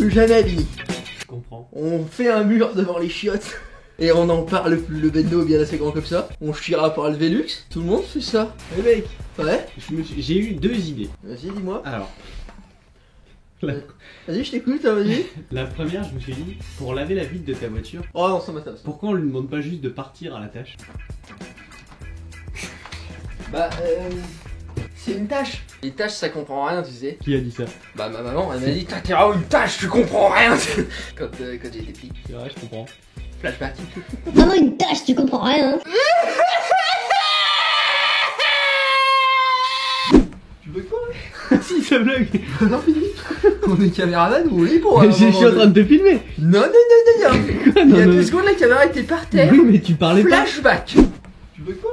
plus jamais, Billy. Je comprends. On fait un mur devant les chiottes. Et on en parle plus, le bendo est bien assez grand comme ça. On chiera par le Velux. Tout le monde fait ça. Eh mec, Ouais. j'ai eu deux idées. Vas-y, dis-moi. Alors, Vas-y, je t'écoute, hein, vas-y. la première, je me suis dit, pour laver la vitre de ta voiture, Oh non, ça m'intéresse. pourquoi on lui demande pas juste de partir à la tâche? Bah, c'est une tâche. Les tâches, ça comprend rien, tu sais. Qui a dit ça? Bah, ma maman, elle m'a dit, t'as tiré une tâche, tu comprends rien. quand j'étais petit. C'est vrai, je comprends. Flashback. Vraiment une tâche, tu comprends rien. Tu veux quoi? Si, ça blague. Non, Billy. On est caméraman ou on est pour Je suis en train de te filmer. Non, non, non, non, non. Quoi, Il y a non, 2 non. secondes, la caméra était par terre. Oui, mais tu parlais pas. Flashback. Tu veux quoi?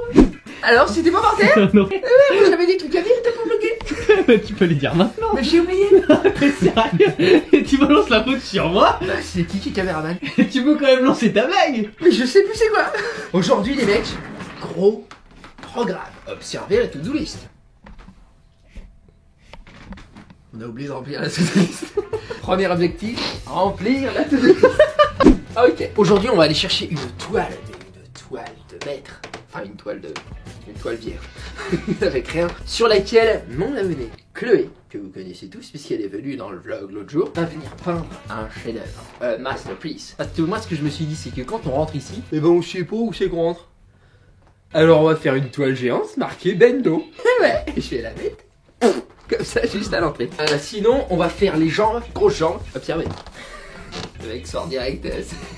Alors, c'était pas par terre? Non, Moi, j'avais des trucs à dire, t'as pas bloqué. mais tu peux les dire maintenant. Mais j'ai oublié. T'es sérieux? Et tu balances la faute sur moi? Bah, c'est qui est caméraman? Et tu peux quand même lancer ta blague. Mais je sais plus c'est quoi. Aujourd'hui, les mecs, gros programme. Observez la to-do list. On a oublié de remplir la to-do list. Premier objectif, remplir la to-do list. Ok. Aujourd'hui, on va aller chercher une toile, mais une toile de maître. Enfin, une toile vierge. Avec rien. Sur laquelle mon abonnée Chloé, que vous connaissez tous puisqu'elle est venue dans le vlog l'autre jour, va venir peindre un chef-d'œuvre, masterpiece. Parce que moi, ce que je me suis dit, c'est que quand on rentre ici, eh ben on sait pas où c'est qu'on rentre. Alors on va faire une toile géante marquée Bendo. Ouais, je vais la mettre comme ça juste à l'entrée. Sinon, on va faire les jambes, grosses jambes. Observez. Le mec sort direct,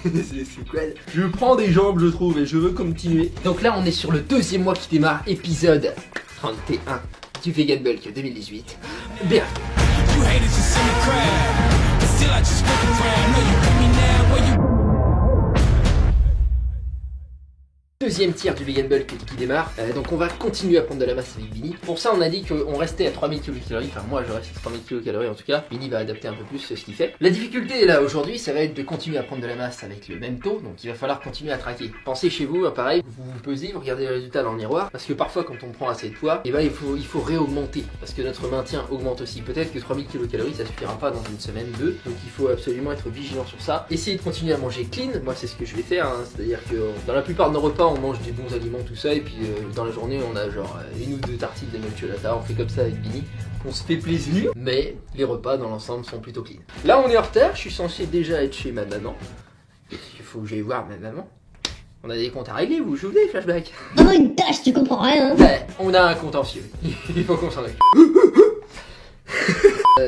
c'est quoi? Je prends des jambes, je trouve, et je veux continuer. Donc là, on est sur le deuxième mois qui démarre, épisode 31 du Vegan Bulk 2018. Bien. Deuxième tir du Vegan Bulk qui démarre, donc on va continuer à prendre de la masse avec Vinny. Pour ça on a dit qu'on restait à 3000 kcal, enfin moi je reste à 3000 kcal en tout cas. Vinny va adapter un peu plus ce qu'il fait. La difficulté là aujourd'hui ça va être de continuer à prendre de la masse avec le même taux, donc il va falloir continuer à traquer. Pensez chez vous, pareil, vous vous pesez, vous regardez les résultats dans le miroir, parce que parfois quand on prend assez de poids, et ben il faut réaugmenter, parce que notre maintien augmente aussi. Peut-être que 3000 kcal ça suffira pas dans une semaine, deux, donc il faut absolument être vigilant sur ça. Essayez de continuer à manger clean, moi c'est ce que je vais faire, hein. C'est-à-dire que dans la plupart de nos repas on mange des bons aliments, tout ça, et puis dans la journée on a genre une ou deux tartines de mozzarella, on fait comme ça avec Billy, on se fait plaisir, mais les repas dans l'ensemble sont plutôt clean. Là on est en retard, je suis censé déjà être chez ma maman, parce qu'il faut que j'aille voir ma maman. On a des comptes à régler, vous vous souvenez, Flashback? Vraiment une tâche, tu comprends rien. Ouais, on a un contentieux, il faut qu'on s'en occupe.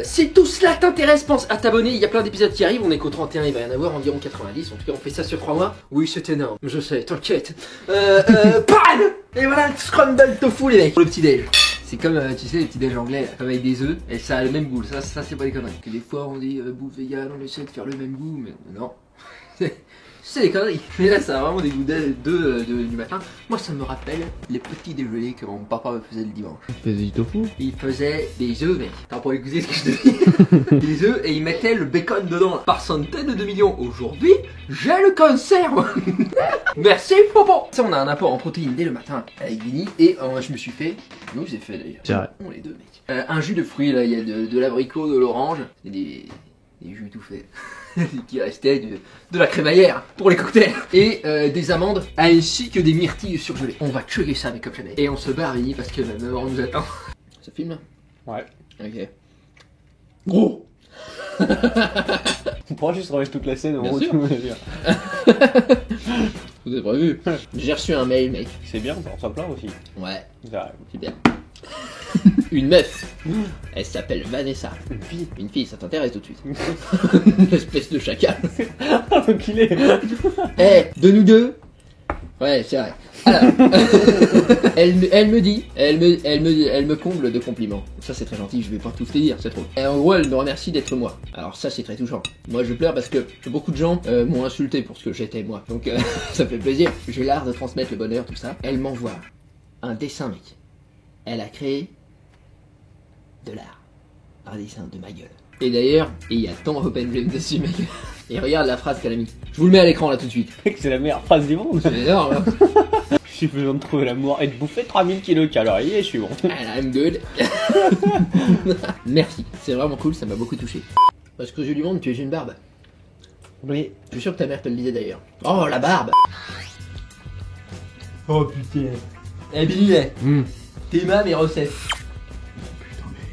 Si tout cela t'intéresse, pense à t'abonner, il y a plein d'épisodes qui arrivent, on est qu'au 31, il va y en avoir environ 90, en tout cas on fait ça sur 3 mois. Oui c'est énorme, je sais, t'inquiète. Pan. Et voilà, scramble tofu les mecs, le petit déj. C'est comme, tu sais, les petits déj anglais, comme avec des œufs, et ça a le même goût, ça c'est pas des conneries. Que des fois on dit bouffe vegan, on essaie de faire le même goût, mais non. C'est des conneries. Mais là, ça a vraiment des goûts du matin. Moi, ça me rappelle les petits déjeuners que mon papa me faisait le dimanche. Tu faisais du tofu? Il faisait des œufs, mec. T'as pas écouté ce que je te dis? Des œufs et il mettait le bacon dedans par centaines de millions. Aujourd'hui, j'ai le cancer, moi. Merci, Popo. Ça, on a un apport en protéines dès le matin avec Vinny. Et je me suis fait, je vous ai fait d'ailleurs. C'est vrai. On les deux, mec. Un jus de fruits, là, il y a de l'abricot, de l'orange. Et des jus tout faits. Qui restait de la crémaillère pour les cocktails. Et des amandes ainsi que des myrtilles surgelées. On va chugger ça avec comme jamais. Et on se barre Vinny parce que ma maman nous attend. Ça filme là? Ouais. Ok. Gros. On pourra juste remettre toute la scène au Bien moment où sûr. tu me dire. Vous avez prévu? J'ai reçu un mail, mec. C'est bien, on s'en plaint aussi. Ouais, C'est vrai. c'est bien. Une meuf. Elle s'appelle Vanessa. Une fille, ça t'intéresse tout de suite. Une espèce de chacal. Enculé. Eh, de nous deux. Ouais, c'est vrai. Alors, elle me dit, elle me comble de compliments. Ça c'est très gentil, je vais pas tous te dire, c'est trop. Et en gros, elle me remercie d'être moi. Alors ça c'est très touchant. Moi je pleure parce que beaucoup de gens m'ont insulté pour ce que j'étais moi. Donc ça fait plaisir. J'ai l'art de transmettre le bonheur, tout ça. Elle m'envoie un dessin, mec. Elle a créé de l'art. Un dessin de ma gueule. Et d'ailleurs, il y a ton Open Gym dessus, mec. Et regarde la phrase qu'elle a mis. Je vous le mets à l'écran là tout de suite. Mec, c'est la meilleure phrase du monde. C'est énorme, hein. J'ai besoin de trouver l'amour et de bouffer 3000 kcal et je suis bon. I'm good. Merci, c'est vraiment cool, ça m'a beaucoup touché. Parce que je lui demande, tu es une barbe. Oui. Je suis sûr que ta mère te le disait d'ailleurs. Oh, la barbe. Oh putain. Eh Billy, t'es ma mes recettes.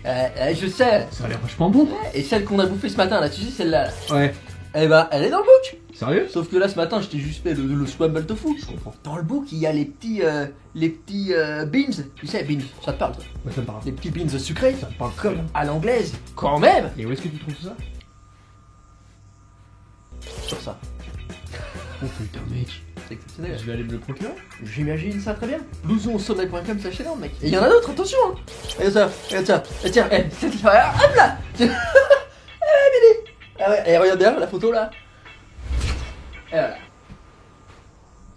Je sais. Ça a l'air vachement bon. Et celle qu'on a bouffée ce matin, là, tu sais, celle-là. Ouais. Eh bah, elle est dans le book. Sérieux? Sauf que là, ce matin, je t'ai juste fait le scramble tofu. Je comprends. Dans le book, il y a les petits beans. Tu sais, beans, ça te parle, toi. Bah, ça me parle. Les petits beans sucrés. Ça me parle Comme à l'anglaise. Quand même. Et où est-ce que tu trouves ça? Sur ça. Oh putain, mec. C'est exceptionnel. Je vais aller me le procurer. J'imagine ça très bien. Blouson-sommeil.com, c'est chez mec. Et il y en a d'autres, attention hein. Regarde ça, regarde ça. Et tiens, hop là. Eh, Billy. Ah ouais, et regarde bien la photo là. Et voilà.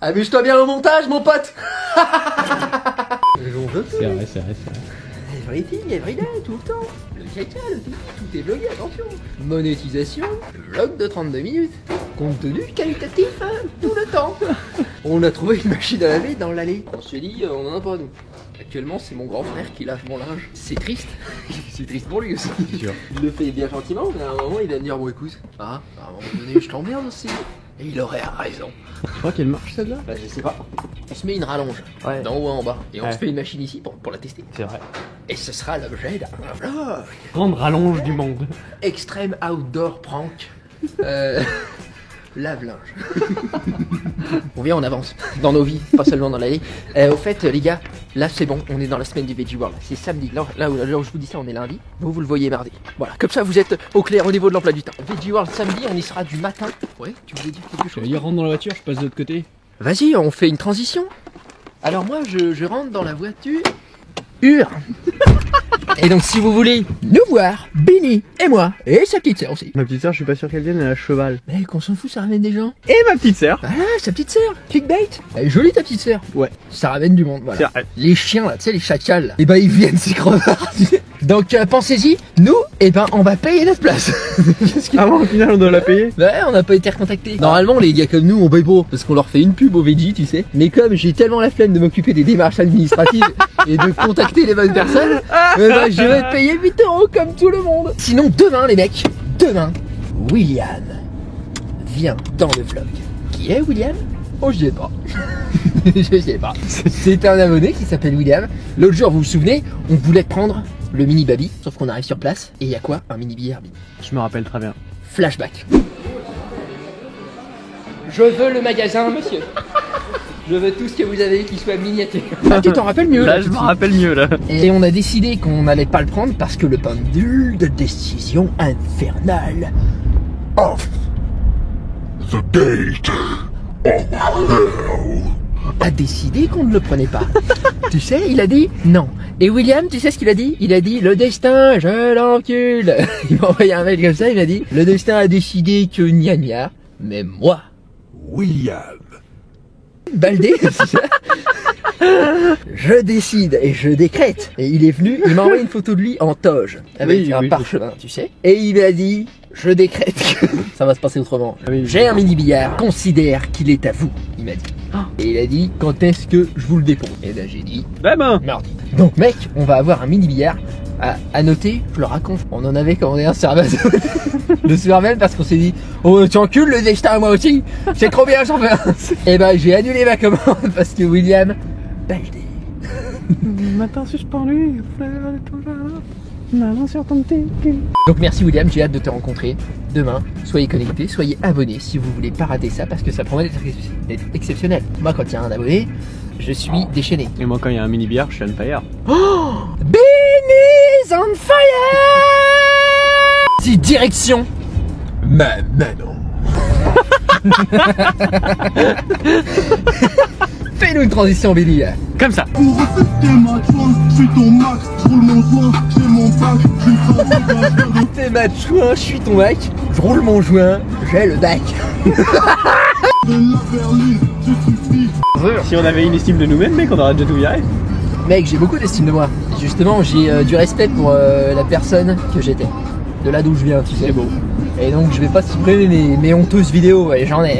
Amuse-toi bien au montage, mon pote. C'est vrai, c'est vrai, c'est vrai. Everything, everyday, tout le temps. Le caca, tout est vlogué, attention. Monétisation, vlog de 32 minutes. Contenu qualitatif, hein, tout le temps. On a trouvé une machine à laver dans l'allée. On se dit, on en a pas nous. Actuellement, c'est mon grand frère qui lave mon linge. C'est triste. C'est triste pour lui aussi. C'est sûr. Il le fait bien gentiment, mais à un moment, il va me dire, bon écoute, à un moment donné, je t'emmerde aussi. Et il aurait raison. Tu crois qu'elle marche celle-là? Bah, je sais pas. On se met une rallonge, Ouais. d'en haut en bas, et on Ouais. se fait une machine ici pour la tester. C'est vrai. Et ce sera l'objet d'un vlog. Grande rallonge du monde. Extrême outdoor prank. Lave-linge. On vient, on avance dans nos vies, pas seulement dans l'allée. Au fait, les gars, là c'est bon, on est dans la semaine du Veggie World. C'est samedi. Là où je vous dis ça, on est lundi. Vous le voyez mardi. Voilà, comme ça vous êtes au clair au niveau de l'emploi du temps. Veggie World samedi, on y sera du matin. Ouais, tu voulais dire quelque chose? Il rentre dans la voiture, je passe de l'autre côté. Vas-y, on fait une transition. Alors moi, je rentre dans la voiture. Et donc si vous voulez nous voir, Benny et moi, et sa petite sœur aussi. Ma petite sœur, je suis pas sûr qu'elle vienne, elle a cheval. Mais qu'on s'en fout, ça ramène des gens. Et ma petite sœur? Voilà, sa petite sœur, clickbait. Elle est jolie ta petite sœur. Ouais. Ça ramène du monde, voilà. C'est vrai. Les chiens là, tu sais, les chacals, et ben ils viennent ces crevards. Donc pensez-y, nous, et ben on va payer notre place. Parce que- Ah bon, au final, on doit la payer? Ouais, on n'a pas été recontactés. Normalement, les gars comme nous, on paye pas, parce qu'on leur fait une pub au Veggie, tu sais. Mais comme j'ai tellement la flemme de m'occuper des démarches administratives et de contacter les bonnes personnes, ben, je vais te payer 8 € comme tout le monde. Sinon, demain, les mecs, demain, William vient dans le vlog. Qui est William? Oh, je sais pas. Je sais pas. C'est un abonné qui s'appelle William. L'autre jour, vous vous souvenez, on voulait prendre le mini baby, sauf qu'on arrive sur place. Et il y a quoi? Un mini billard. Je me rappelle très bien. Flashback. Je veux le magasin, monsieur. Je veux tout ce que vous avez qui soit miniature. Ah, tu t'en rappelles mieux Là, je me rappelle mieux, là. Et on a décidé qu'on n'allait pas le prendre parce que le pendule de décision infernale off The gate of hell. a décidé qu'on ne le prenait pas. Tu sais, il a dit non. Et William, tu sais ce qu'il a dit? Il a dit le destin, je l'encule. Il m'a envoyé un mail comme ça, il m'a dit le destin a décidé que gna gna, mais moi, William. Baldé, c'est ça. Je décide et je décrète. Et il est venu, il m'a envoyé une photo de lui en toge, avec Oui, un oui, parchemin, tu sais. Et il m'a dit, je décrète que ça va se passer autrement. Oui, J'ai un mini billard, considère qu'il est à vous, il m'a dit. Et il a dit, quand est-ce que je vous le dépose? Et là j'ai dit, Demain. mardi. Donc mec, on va avoir un mini billard. À noter, je le raconte, on en avait commandé un sur Amazon le soir même parce qu'on s'est dit oh tu encules le destin moi aussi, c'est trop bien j'en veux un. Et ben j'ai annulé ma commande parce que William Baldé. Matin suspendu, fleur de ton jardin, maman sur ton petit cul. Donc merci William, j'ai hâte de te rencontrer demain. Soyez connectés, soyez abonnés si vous voulez pas rater ça parce que ça promet d'être exceptionnel. Moi quand il y a un abonné, je suis déchaîné. Et moi, quand il y a un mini billard, je suis on fire. Oh, Benny's on fire. C'est direction ma maman. Fais-nous une transition Benny. Comme ça. Pour refléter ma joie, je suis ton max, je roule mon joint, j'ai mon bac, je suis ton bagage. T'es ma joint, je suis ton mec, je roule mon joint, j'ai le bac. De la berline, je suffis. Si on avait une estime de nous-mêmes, mec, on aurait déjà tout viré. Mec, j'ai beaucoup d'estime de moi. Justement, j'ai du respect pour la personne que j'étais. De là d'où je viens, tu sais. C'est beau. Et donc, je vais pas supprimer mes honteuses vidéos, et j'en ai.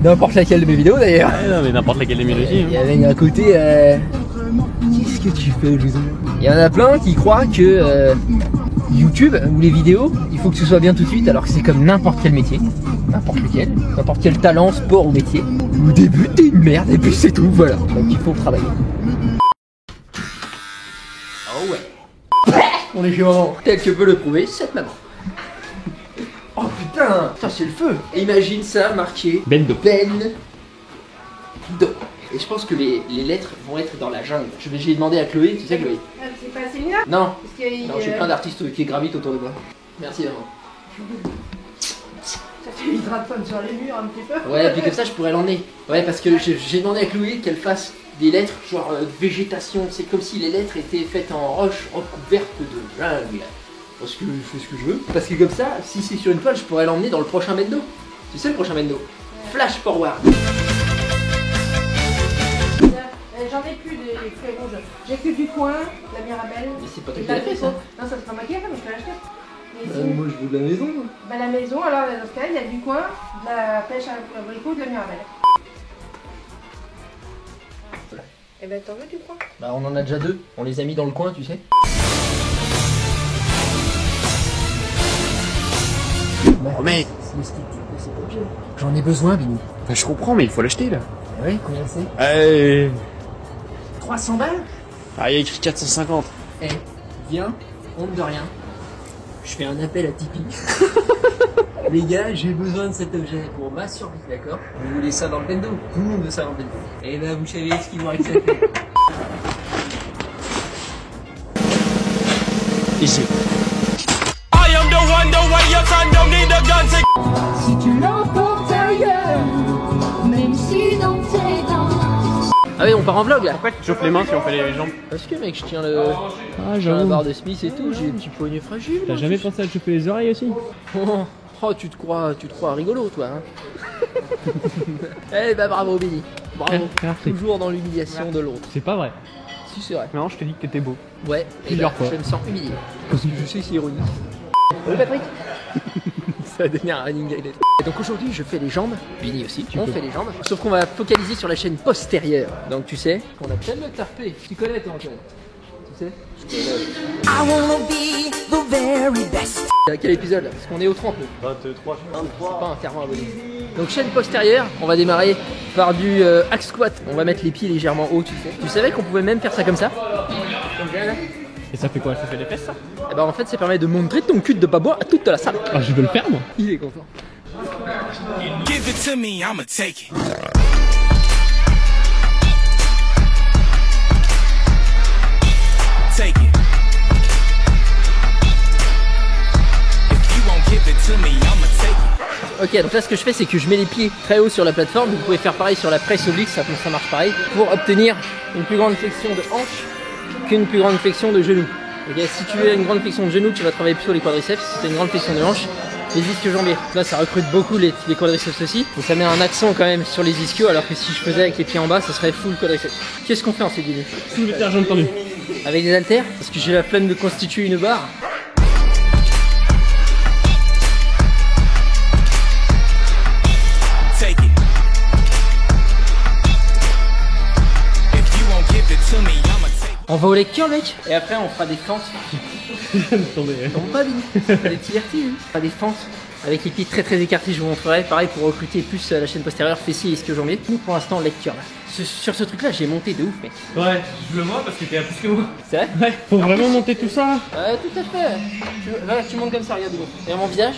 N'importe laquelle de mes vidéos d'ailleurs. Ouais, non, mais n'importe laquelle des mélodies. Il y avait un côté. Qu'est-ce que tu fais, Louison? Il y en a plein qui croient que YouTube ou les vidéos, il faut que ce soit bien tout de suite, alors que c'est comme n'importe quel métier. N'importe lequel, n'importe quel talent, sport ou métier. Au début, t'es une merde et puis c'est tout, voilà. Donc il faut travailler. Oh ouais. On est chez maman. Tel que peut le prouver cette maman. Oh putain, ça c'est le feu. Imagine ça marqué Bendo. Do. Et je pense que les lettres vont être dans la jungle. J'ai demandé à Chloé, tu sais Chloé? C'est pas assez là? Non, Parce qu'il non, j'ai plein d'artistes qui gravitent autour de moi. Merci maman. Ça t'évitera de prendre sur les murs un petit peu. Ouais, puis comme ça je pourrais l'emmener. Ouais, parce que j'ai demandé à Chloé qu'elle fasse des lettres genre végétation. C'est comme si les lettres étaient faites en roche recouverte de jungle. Parce que je fais ce que je veux. Parce que comme ça, si c'est sur une toile, je pourrais l'emmener dans le prochain Bendo. Tu sais le prochain Bendo? Flash forward. J'en ai plus des feuilles rouges. J'ai que du coin, la Mirabelle. Mais c'est pas toi et qui l'as la fait, ça. Non, ça c'est pas moi qui l'ai fait, mais je peux l'acheter. Mais sinon- Moi je veux de la maison. Bah la maison, alors dans ce cas il y a du coin, de la pêche à l'abricot, de la Mirabelle. Voilà. Et ben t'en veux du coin? Bah on en a déjà deux. On les a mis dans le coin, tu sais. Oh mec, C'est pas obligé. J'en ai besoin, Bini. bah, je comprends, mais il faut l'acheter là. Oui, combien c'est? Allez. 300 balles? Ah, il y a écrit 450. Eh, viens, honte de rien. Je fais un appel à Tipeee. Les gars, j'ai besoin de cet objet pour ma survie, d'accord? Vous voulez ça dans le bendo? Tout le monde veut ça dans le bendo. Et ben vous savez ce qu'ils vont accepter. Ici. Si tu l'emportes ailleurs, même si dans tes dents. Ah oui, on part en vlog là. Pourquoi tu chauffes les mains si on fait les jambes? Parce que mec, je tiens le... Ah, j'ai la barre de Smith et tout, j'ai des petits poignets fragiles. T'as moi, jamais je- pensé à te chauffer les oreilles aussi? Oh, tu te crois rigolo toi, hein. Eh bah bravo Billy, bravo. Merci. Toujours dans l'humiliation de l'autre. C'est pas vrai. Si c'est vrai. Non, je te dis que t'étais beau. Ouais, et Plusieurs bah, fois. je me sens humilié. Parce que je sais que c'est ironique. Oui Patrick. Ça va devenir un running gag. Et donc aujourd'hui je fais les jambes, Billy aussi, on fait les jambes. Sauf qu'on va focaliser sur la chaîne postérieure. Donc tu sais qu'on a plein de tarpé. Tu connais toi Antoine? Tu sais? Je connais. À quel épisode là? Parce qu'on est au 30 nous. 23. C'est pas un serment abonné. Donc chaîne postérieure, on va démarrer par du hack squat. On va mettre les pieds légèrement haut, tu sais. Tu savais qu'on pouvait même faire ça comme ça? Comme ça, là. Et ça fait quoi? Ça fait des fesses ça? Et bah en fait ça permet de montrer ton cul de baba à toute la salle. Ah, je veux le faire moi. Il est content. Give it to me, I'ma take it. Take it. If you won't give it to me, I'ma take it. Ok, donc là ce que je fais c'est que je mets les pieds très haut sur la plateforme. Vous pouvez faire pareil sur la presse oblique, ça marche pareil. Pour obtenir une plus grande flexion de hanche qu'une plus grande flexion de genou. Ok, si tu veux une grande flexion de genou, tu vas travailler plutôt les quadriceps. Si tu as une grande flexion de hanche, les ischio-jambiers. Là ça recrute beaucoup les quadriceps aussi. Mais ça met un accent quand même sur les ischios, alors que si je faisais avec les pieds en bas, ça serait full quadriceps. Qu'est-ce qu'on fait en cette vidéo? Soulevé de terre, j'ai entendu. Avec des haltères? Parce que j'ai la flemme de constituer une barre. Take it. If you won't give it to me, I'ma take it. On va au leg curl mec. Et après on fera des fentes. Attendez. Non pas Billy. Des petits vertiges. On fera des fentes. Avec les pieds très écartés, je vous montrerai. Pareil pour recruter plus la chaîne postérieure, fessiers et ischio-jambiers. Nous pour l'instant leg curl. Sur ce truc là j'ai monté de ouf mec. Ouais, je le vois parce que t'es à plus que moi. C'est vrai? Ouais, faut vraiment monter tout ça. Ouais tout à fait. Là tu montes comme ça, regarde Billy. Regarde mon visage.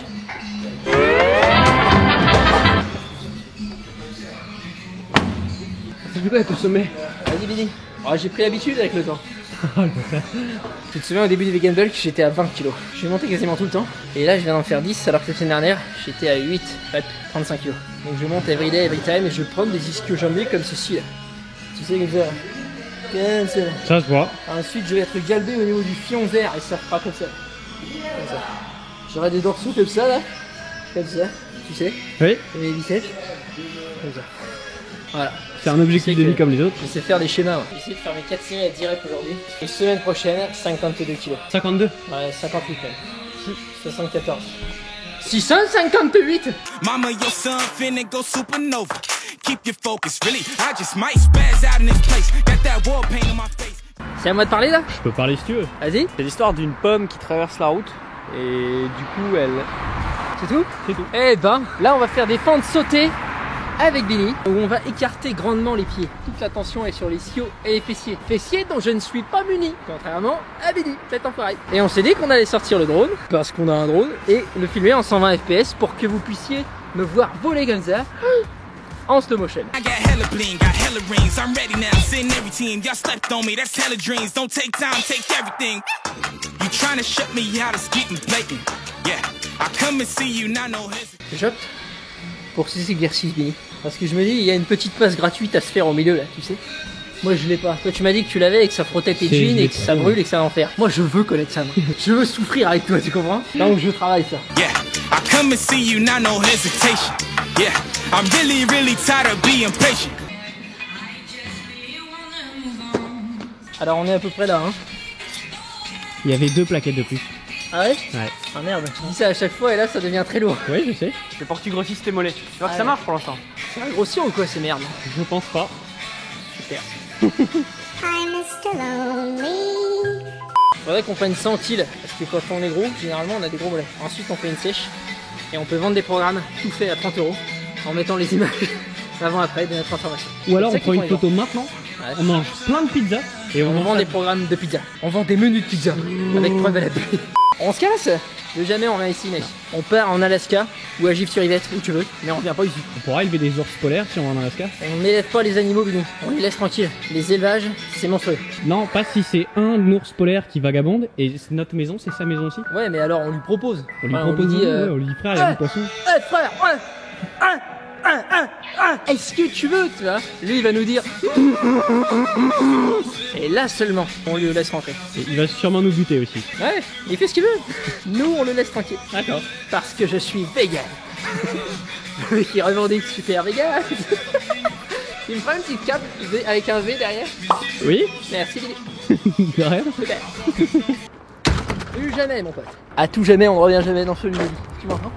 C'est du coup être au sommet. Vas-y Billy. Oh, j'ai pris l'habitude avec le temps. Tu te souviens au début du Vegan Bulk, j'étais à 20 kg. Je suis monté quasiment tout le temps. Et là, je viens d'en faire 10, alors que la semaine dernière, j'étais à 8 reps, 35 kg. Donc je monte every day, every time, et je prends des ischio-jambiers comme ceci là. Tu sais, comme ça. Comme ça. Ça se voit. Ensuite, je vais être galbé au niveau du fion vert, et ça fera comme ça. Comme ça. J'aurai des dorsaux comme ça là. Comme ça, tu sais. Oui. Et mes biceps. Comme ça. Voilà. C'est un objectif de vie comme les autres. Je sais faire des schémas. Ouais. J'ai essayé de faire mes 4 séries à 10 reps aujourd'hui. Et semaine prochaine, 52 kg. 52. Ouais, 58 même. 74. 658. Mama, your son finna go supernova. Keep your focus, really. I just might spaz out in this place. Got that war paint on my face. C'est à moi de parler là? Je peux parler si tu veux. Vas-y. C'est l'histoire d'une pomme qui traverse la route Et du coup, elle... C'est tout? C'est tout. Eh ben, là on va faire des fentes sautées avec Billy, où on va écarter grandement les pieds. Toute l'attention est sur les ischios et les fessiers. Fessiers dont je ne suis pas muni, contrairement à Billy, cet enfoiré. Et on s'est dit qu'on allait sortir le drone, parce qu'on a un drone, et le filmer en 120 fps pour que vous puissiez me voir voler comme ça, en slow motion. I got hella bling, got hella rings. I'm ready now, sitting every team. Y'all slept on me, that's hella dreams. Don't take time, take everything. You trying to shut me out, it's getting blatant. Yeah, I come and see you, now no hesitation. J'opte pour ces exercices, Billy. Parce que je me dis, il y a une petite passe gratuite à se faire au milieu là, tu sais. Moi je l'ai pas. Toi tu m'as dit que tu l'avais et que ça frottait tes jeans et que ça brûle et que ça va en faire. Moi je veux connaître ça. Je veux souffrir avec toi, tu comprends? Donc je travaille ça. Yeah, I come and see you, now no hesitation. Yeah, I'm really, really tired of being patient. Alors on est à peu près là, hein. Il y avait 2 plaquettes de plus. Ah ouais? Ouais. Ah merde, tu dis ça à chaque fois et là ça devient très lourd. Oui, je sais. C'est pour que tu grossisses tes mollets. Tu vois que Ah ça ouais. marche pour l'instant. Ça va grossir ou quoi ces merdes? Je pense pas. Super. Faudrait qu'on prenne 100 kills, parce que quand on est gros, généralement on a des gros mollets. Ensuite on fait une sèche et on peut vendre des programmes tout fait à 30 € en mettant les images avant-après de notre transformation. Ou alors on C'est prend ça une qu'ils font, photo maintenant, Ouais. on mange plein de pizzas et on vend des programmes de pizza. On vend des menus de pizza avec preuve à l'appui. On se casse? De jamais on vient ici mec. On part en Alaska ou à Gif-sur-Yvette, où tu veux, mais on revient pas ici. On pourra élever des ours polaires si on va en Alaska. On n'élève pas les animaux, Billy. On les laisse tranquilles. Les élevages, c'est monstrueux. Non, pas si c'est un ours polaire qui vagabonde et notre maison, c'est sa maison aussi. Ouais, mais alors on lui propose. On lui Ouais, propose, dit, ouais, on lui dit frère, il y a du poisson. Eh frère, est-ce que tu veux, tu vois? Lui il va nous dire. Et là seulement, on lui laisse rentrer. Et il va sûrement nous buter aussi. Ouais, il fait ce qu'il veut. Nous on le laisse tranquille. D'accord. Parce que je suis vegan. Le mec qui revendique super vegan. Il me fera une petite cape avec un V derrière. Oui. Merci Billy. De rien. Super. Plus jamais mon pote. À tout jamais, on ne revient jamais dans ce lieu. Tu m'entends?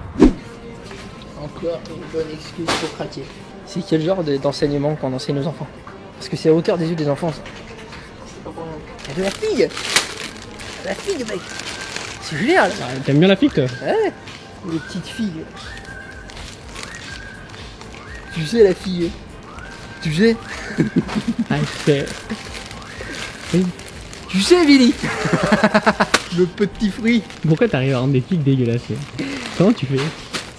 Encore une bonne excuse pour craquer. C'est quel genre d'enseignement qu'on enseigne aux enfants? Parce que c'est à hauteur des yeux des enfants ça. C'est pas pour rien. Il y a de la figue. La figue mec. C'est génial. Ah, t'aimes bien la figue toi? Ouais. Les petites filles. Tu sais la fille. Tu sais. Ah, c'est... Oui. Tu sais Billy. Le petit fruit. Pourquoi t'arrives à rendre des figues dégueulasses? Comment tu fais?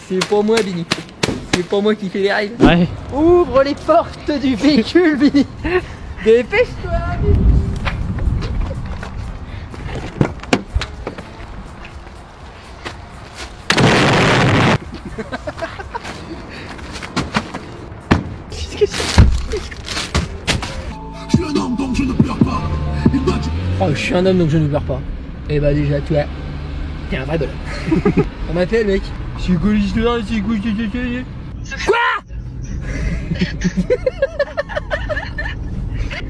C'est pour moi Billy. C'est pour moi qui fais les règles. Ouais. Ouvre les portes du véhicule, Billy. Dépêche-toi, Billy. Je suis un homme donc je ne pleure pas. Il m'a dit Oh, je suis un homme donc je ne pleure pas. Eh bah déjà, tu vois, t'es un vrai bonhomme. On m'appelle, mec. C'est quoi l'histoire? C'est quoi? Quoi?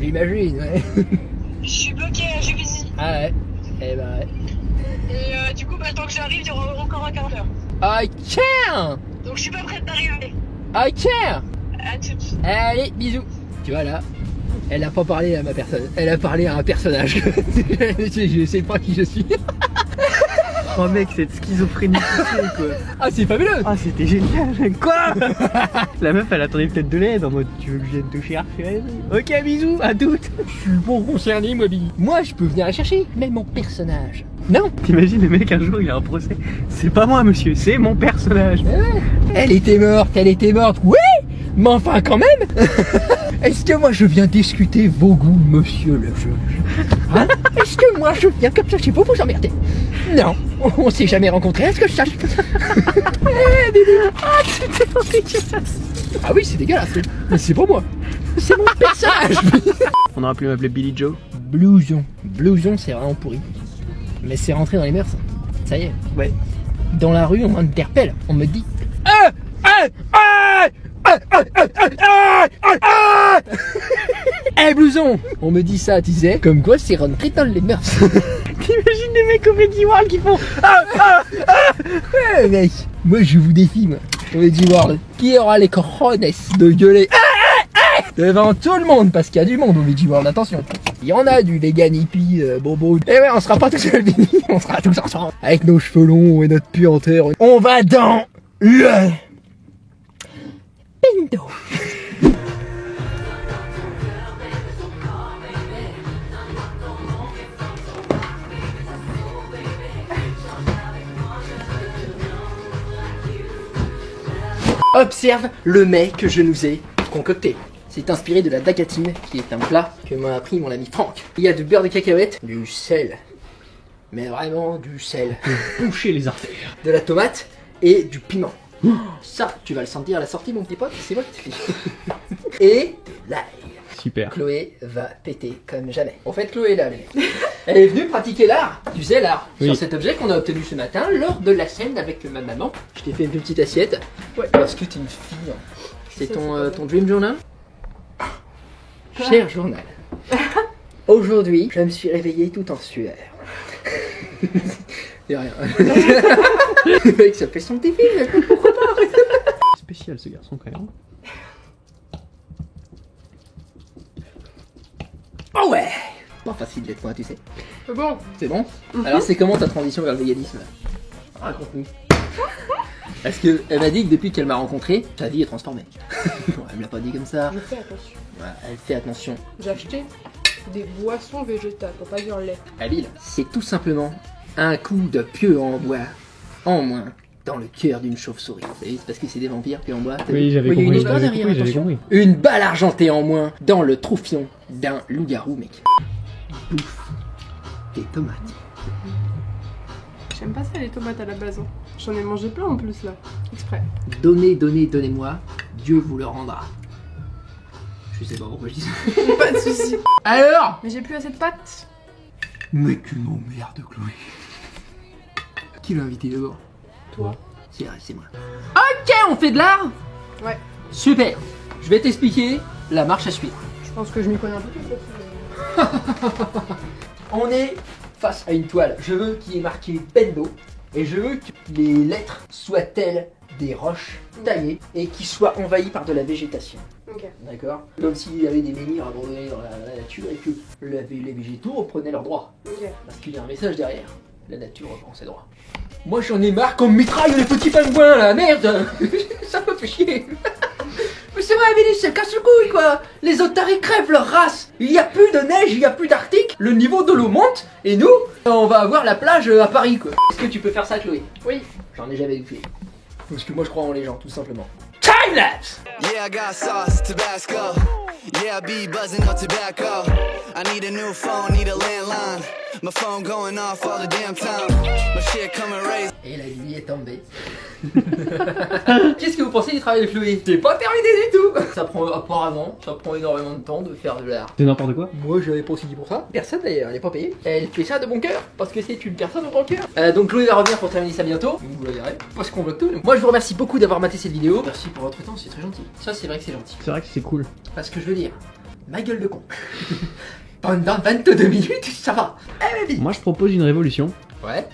J'imagine, ouais. Je suis bloqué à Juvisy. Ah ouais. Eh bah ouais. Et du coup, bah, tant que j'arrive, il y aura encore un quart d'heure. I care. Donc je suis pas prête d'arriver. I care. À toutes. Allez, bisous. Tu vois là, elle a pas parlé à ma personne, elle a parlé à un personnage. Je sais pas qui je suis. Oh mec, cette schizophrénie quoi. Ah c'est fabuleux. Ah c'était génial. Quoi? La meuf elle attendait peut-être de l'aide en mode tu veux que je vienne te chercher? Ok bisous, à toutes. Je suis bon concerné moi Billy. Moi je peux venir la chercher, mais mon personnage. Non. T'imagines le mec un jour il a un procès. C'est pas moi monsieur, c'est mon personnage. Elle était morte, elle était morte. Oui, mais enfin quand même. Est-ce que moi je viens discuter vos goûts, monsieur le juge? Hein? Est-ce que moi je viens comme ça chez vous emmerder? Non, on s'est jamais rencontrés, est-ce que je sache? Ah c'était dégueulasse. Ah oui, c'est dégueulasse, mais c'est pour moi. C'est mon personnage. On aurait pu m'appeler Billy Joe. Blouson. Blouson, c'est vraiment pourri. Mais c'est rentré dans les mœurs. Ça y est. Ouais. Dans la rue, on m'interpelle. On me dit Eh Blouson. On me dit ça, tu sais. Comme quoi, c'est rentré dans les mœurs. T'imagines des mecs au Veggie World qui font Ouais, mec. Moi, je vous défie, moi. Au Veggie World. Qui aura les cojones de gueuler Devant tout le monde, parce qu'il y a du monde au Veggie World, attention. Il y en a du vegan hippie, bobo. Et ouais, on sera pas tout seul, Vinny, on sera tous ensemble. Avec nos cheveux longs et notre puanteur. On va dans le Bendo. Observe le mets que je nous ai concocté. C'est inspiré de la dagatine, qui est un plat que m'a appris mon ami Franck. Il y a du beurre de cacahuète, du sel, mais vraiment du sel, Boucher les artères. de la tomate et du piment. Ça, tu vas le sentir à la sortie, mon petit pote, c'est moi qui te le dis. Et de l'ail. Super. Chloé va péter comme jamais. En fait, Chloé est là, les mecs. Elle est venue pratiquer l'art, tu sais, l'art, Oui. sur cet objet qu'on a obtenu ce matin lors de la scène avec ma maman. Je t'ai fait une petite assiette. Ouais. Parce que t'es une fille. C'est ton dream journal. Cher journal. Aujourd'hui, je me suis réveillé tout en sueur. C'est rien. Le mec, ça fait son petit film, pourquoi pas. Spécial ce garçon quand même. Oh ouais. Pas facile d'être moi, tu sais. Bon, C'est bon. Alors c'est comment ta transition vers le véganisme? Raconte-nous. Parce que elle m'a dit que depuis qu'elle m'a rencontré, sa vie est transformée. Bon, elle me l'a pas dit comme ça. je fais attention. Ouais, elle fait attention. J'ai acheté des boissons végétales, pour pas dire lait. À Lille, c'est tout simplement un coup de pieu en bois en moins dans le cœur d'une chauve-souris. Vous savez, c'est parce que c'est des vampires puis en bois. t'as Oui, vu? j'avais Oui, il y a une compris. histoire J'avais derrière, compris, j'avais attention. compris. Une balle argentée en moins dans le troufion d'un loup-garou, mec. Bouffe des tomates. J'aime pas ça les tomates à la base. Hein. J'en ai mangé plein en plus là, exprès. Donnez, donnez, donnez-moi, Dieu vous le rendra. Je sais pas pourquoi je dis ça. Pas de soucis. Alors Mais j'ai plus assez de pâtes. Mais tu m'emmerdes, Chloé. Qui l'a invité d'abord? Toi. C'est vrai, c'est moi. Ok, on fait de l'art? Ouais. Super. Je vais t'expliquer la marche à suivre. Je pense que je m'y connais un peu plus. On est face à une toile. Je veux qu'il y ait marqué Bendo. Et je veux que les lettres soient telles des roches taillées et qui soient envahies par de la végétation. Ok. D'accord? Comme s'il y avait des menhirs abandonnés dans la nature et que les végétaux reprenaient leurs droits. Ok. Parce qu'il y a un message derrière. La nature reprend ses droits. Moi j'en ai marre qu'on me mitraille les petits pingouins là, merde. Ça me fait chier. Mais c'est vrai, Billy, ça casse le couille quoi. Les otaries crèvent leur race. Il n'y a plus de neige, il n'y a plus d'Arctique. Le niveau de l'eau monte. Et nous, on va avoir la plage à Paris quoi. Est-ce que tu peux faire ça, Chloé? Oui. J'en ai jamais fait. Parce que moi je crois en les gens, tout simplement. Time lapse. Yeah, I got sauce, Tabasco. Yeah, I be buzzing on tobacco. I need a new phone, need a landline. My phone going off all the damn time. My shit coming raised. Et la vie est tombée. Qu'est-ce que vous pensez du travail de Chloé? C'est pas terminé du tout. Ça prend apparemment, ça prend énormément de temps de faire de l'art. C'est n'importe quoi. Moi j'avais pas aussi dit pour ça. Personne d'ailleurs, elle est pas payée. Elle fait ça de bon cœur parce que c'est une personne de bon cœur. Donc Chloé va revenir pour terminer ça bientôt. Vous la verrez. Parce qu'on bloque tout. Moi je vous remercie beaucoup d'avoir maté cette vidéo. Merci pour votre temps, c'est très gentil. Ça c'est vrai que c'est gentil. C'est vrai que c'est cool. Parce que je veux dire, ma gueule de con. Pendant 22 minutes, ça va. Eh mais vite. Moi je propose une révolution. Ouais.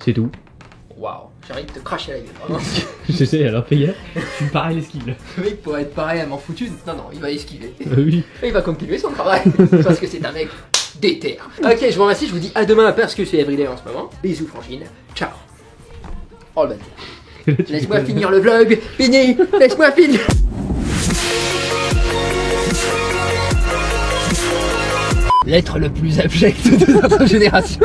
C'est tout. Waouh, j'ai envie de te cracher à la gueule. Vraiment. Je sais, alors fais gaffe. Tu me parais l'esquive. Le mec pourrait être pareil à m'en foutu. Non, non, il va esquiver. Oui. Et il va continuer son travail. Parce que c'est un mec déter. Ok, je vous remercie. Je vous dis à demain parce que c'est Everyday en ce moment. Bisous, Frangine. Ciao. Oh le bâtard. Laisse-moi finir le vlog. Fini. Laisse-moi finir. L'être le plus abject de notre génération.